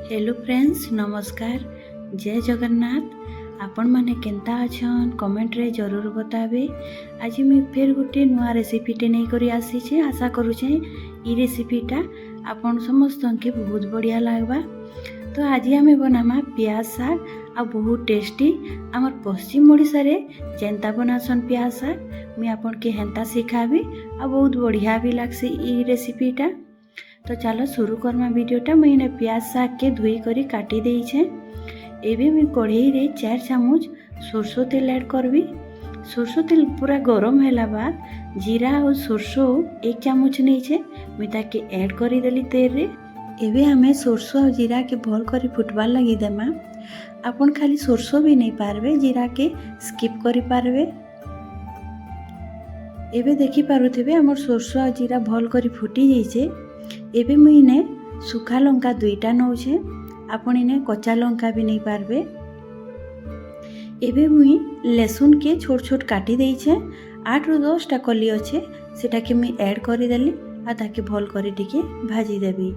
Hello friends नमस्कार। जय जगन्नाथ। आपण माने केंता अछन कमेंट रे जरूर बताबे। आज मैं फिर गोटे नुआ रेसिपीटे नहीं करी आसी छे। आशा करूछे ई रेसिपीटा आपण समस्त के बहुत बढ़िया लागबा। तो आज आम बनामा प्याज साग आ बहुत टेस्टी आमर पश्चिम ओडिशा रे जेंता बनासन प्याज साग मुई आपन के हेंता सिखाबी आ बहुत बढ़िया भी लागसी ई रेसिपीटा। तो चलो शुरू करमा वीडियोटा। मुझे प्याज साग के धोई करी काटी देई छे। एबे मैं कढ़ाई रे 4 चामच सरसों तेल ऐड करबी। सरसों तेल पूरा गरम हैला बाद जीरा और सरसों 1 चामच नहीं छे मुई ताके ऐड करी देली तेल रे। एबे हमें सरसों और जीरा के भल करी फुटबार लगी देमा। आपन खाली सरसों भी नहीं पारबे, जीरा के स्किप करी पारबे। एबे देखि पारुथिबे हमर सरसों और जीरा भल करी फुटी जाइछे। एबे मुई ने सुखा लंका 2टा नौछे। आपण इने कच्चा लंका भी नहीं पारबे। एबे मुई लहसुन के छोट छोट काटी देई छे। 8 ରୁ 10 टा कली अच्छे सेटा के मुई ऐड करी देली आ ताके भल करी टिके भाजी देबी।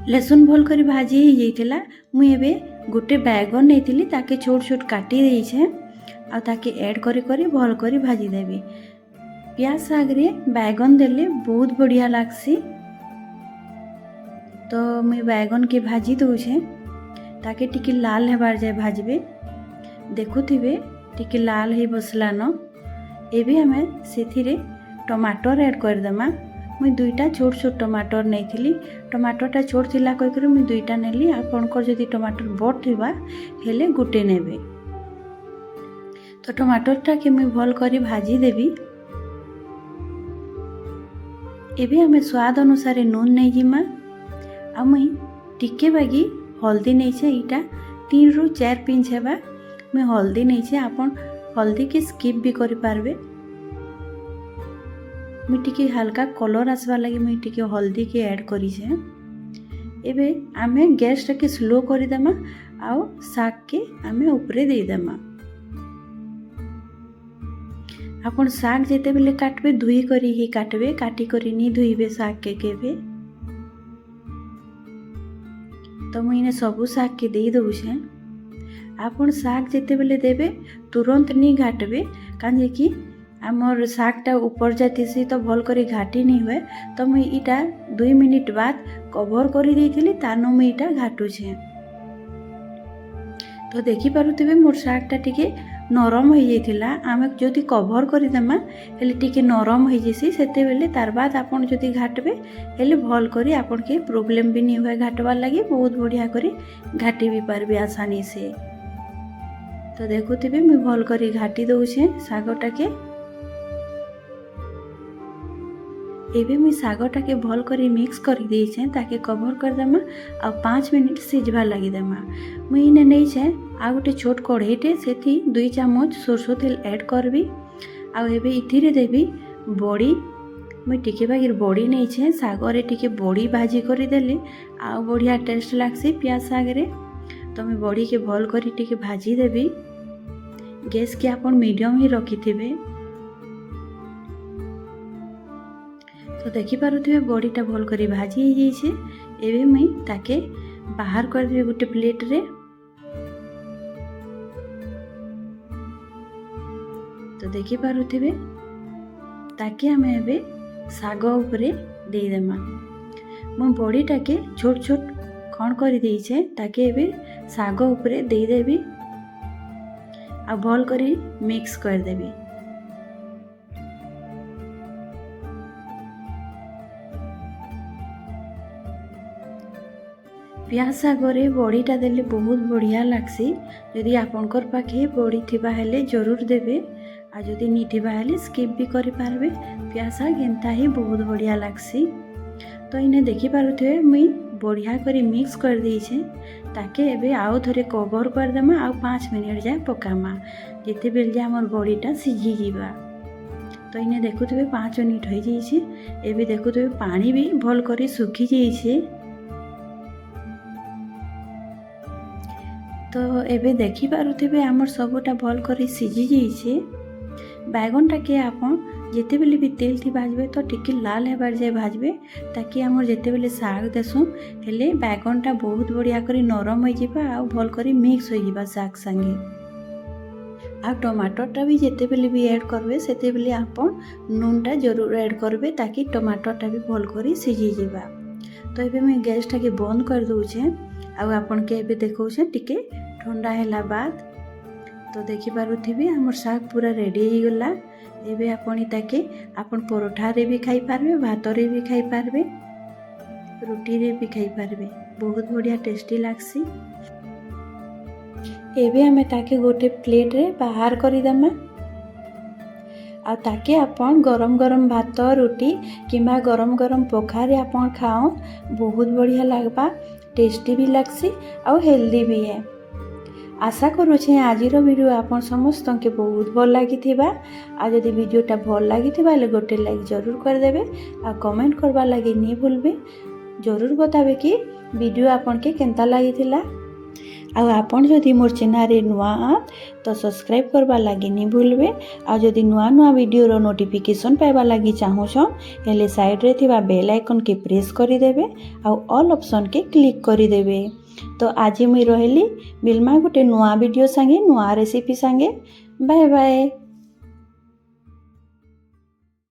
लहसुन भल करी भाजी ही जाइतिला। मुई एबे गोटे बैगन नेतिली ताके छोट छोट काटी देई छे आ ताके ऐड करी करी भल करी भाजी देबी। प्याज साग रे बैगन देले बहुत बढ़िया लागसी। तो मुई बैगन के भाजी दउछे ताके टिके लाल हेबार जाय भाजबे। देखुथिबे टिके लाल हे बसलान। एबे हमें सेथिरे टमाटर ऐड कर देमा। मुई 2टा छोट छोट टमाटर नेथिली। टमाटरटा छोट थिला कहि करी मुई 2टा नेली। आपनकर जदि टमाटर बड़ थिबा हेले गुटे नेबे। तो टमाटरटा के मुई भल करी भाजी देबी। एबे हमें स्वाद अनुसार नून नहीं जिमा। आ मुई टिके बागी हल्दी नहीं छे। इटा 3 ରୁ 4 पिंच हेबा मुई हल्दी नहीं छे। आपन हल्दी के स्किप भी करि पारबे। मुई टिके हल्का कलर आसवा लगी मुई टिके हल्दी के ऐड करी छे। एबे आमे गैस टा के स्लो करि देमा आ साग के आमे ऊपरे दे देमा। आपन साग जेते बेले काटबे धुई करी ही काटबे, काटी करी नी धुईबे साग के केबे। तो मुई ने सबु साग के दे दउछे। आपन साग जेते बेले देबे तुरंत नी घाटबे काजे कि हमर सागटा ऊपर जातिसी तो भल करी घाटी नहीं हुए। तो मुई इटा 2 मिनिट बाद कवर करी देइथिली तानो मुई इटा घाटुछे। तो देखि पारुथिबे मोर सागटा टिके नरम हो जाइथिला। आमे जदि कवर करि देमा हेले टिके नरम हो जैसी। सेते बेले तार बाद आपन जदि घाटबे हेले भल करी आपन के प्रॉब्लम भी नहीं हुए घाटवार लगी। बहुत बढ़िया करी घाटी भी पारबे आसानी से। तो देखुथिबे मुई भल करी घाटी दउछे सागटा के। एबे मुई सागटा के भल करी मिक्स करी देइछे ताके कवर कर देमा आ 5 मिनिट सिझबा लगी देमा। मुई ने नहीं छे आ गोटे छोट कढ़ईटे सेथि 2 चामच सरसों तेल ऐड करबी। आ एबे इथिरे देबी बड़ी। मुई टिके बागिर बड़ी नहीं छे। सागरे टिके बड़ी भाजी करी देली आ बढ़िया टेस्ट लागसी प्याज साग रे। तो मैं बड़ी के भल करी टिके भाजी देबी। गैस के आपन मीडियम ही रखिथिबे। तो देखि पारुथिबे बड़ीटा भल करी भाजी ही जाइछे। एबे मुई ताके बाहर कर देबे गोटे प्लेट रे। तो देखि पारुथिबे ताके हमें एबे साग ऊपरे दे देमा। मो बड़ीटा के छोट छोट खण करी देइछे ताके एबे साग ऊपरे दे देबी आ भल करी मिक्स कर देबी। प्याज सागरे बड़ीटा देले बहुत बढ़िया लागसी। यदि आपनकर पाखे बड़ी थिबा हेले जरूर देबे आ जदि नी थिबा हेले स्किप भी करि पारबे। प्याज साग एंता ही बहुत बढ़िया लागसी। तो इने देखि पारुथिबे मुई बढ़िया करी मिक्स कर देइछे ताके एबे आउ थरे कवर कर देमा आ 5 मिनिट जाय पकामा जेते बेल जे हमर बड़ीटा सिझी जीवा। तो इने देखुथिबे 5 मिनिट होई जाइछे। एबे देखुथिबे पानी भी भल करी सुखी जाइछे। तो एबे देखि पारुथिबे हमर सबटा भल करी सिझी जाइछे। बैगनटा के आपन ଯେତେବେଳେ ବି ତେଲ ଥି ଭାଜବେ ତ ଟିକେ ଲାଲ ହେବାର ଯାଏ ଭାଜବେ ତାକି ଆମର ଯେତେବେଳେ ଶାଗ ଦେସୁଁ ହେଲେ ବାଇଗଣଟା ବହୁତ ବଢ଼ିଆ କରି ନରମ ହେଇଯିବା ଆଉ ଭଲ କରି ମିକ୍ସ ହେଇଯିବା ଶାଗ ସାଙ୍ଗେ। ଆଉ ଟମାଟରଟା ବି ଯେତେବେଳେ ବି ଆଡ଼ କରିବେ ସେତେବେଳେ ଆପଣ ନୁନଟା ଜରୁର ଆଡ଼ କରିବେ ତାକି ଟମାଟରଟା ବି ଭଲ କରି ସିଝିଯିବା। ତ ଏବେ ମୁଇଁ ଗ୍ୟାସଟାକେ ବନ୍ଦ କରିଦେଉଛେ ଆଉ ଆପଣକେ ଏବେ ଦେଖାଉଛେ ଟିକେ ଥଣ୍ଡା ହେଲା ବାଦ। ତ ଦେଖିପାରୁଥିବେ ଆମର ଶାଗ ପୁରା ରେଡ଼ି ହେଇଗଲା। ଏବେ ଆପଣ ତାକେ ଆପଣ ପରଠାରେ ବି ଖାଇପାରିବେ, ଭାତରେ ବି ଖାଇପାରିବେ, ରୁଟିରେ ବି ଖାଇପାରିବେ। ବହୁତ ବଢ଼ିଆ ଟେଷ୍ଟି ଲାଗ୍ସି। ଏବେ ଆମେ ତାକେ ଗୋଟେ ପ୍ଲେଟ୍ରେ ବାହାର କରିଦେମା ଆଉ ତାକେ ଆପଣ ଗରମ ଗରମ ଭାତ ରୁଟି କିମ୍ବା ଗରମ ଗରମ ପଖାରେ ଆପଣ ଖାଅ ବହୁତ ବଢ଼ିଆ ଲାଗ୍ବା, ଟେଷ୍ଟି ବି ଲାଗ୍ସି ଆଉ ହେଲ୍ଦି ବି है। आशा करुछे आजिर वीडियो आपण समस्तके बहुत भल लगी आ जदि वीडियोटा भल लगी गोटे लाइक जरूर करदेवे आ कमेंट करवा लगी नहीं भूलबे। जरूर बतावे कि वीडियो आपन के केंता लगी आ आपण जदि मोर चैनल रे नुआ तो सब्सक्राइब करवा लगी नहीं भूलबे। आ जदि नुआ नुआ वीडियो रो नोटिफिकेशन पाइबा लगी चाहूछो हेले साइड रे थिबा बेल आइकन के प्रेस करि देबे आ ऑल ऑप्शन के क्लिक करि देबे। तो आज मुई रहिली मिलमा गोटे नुआ वीडियो संगे नुआ रेसिपी संगे। Bye bye.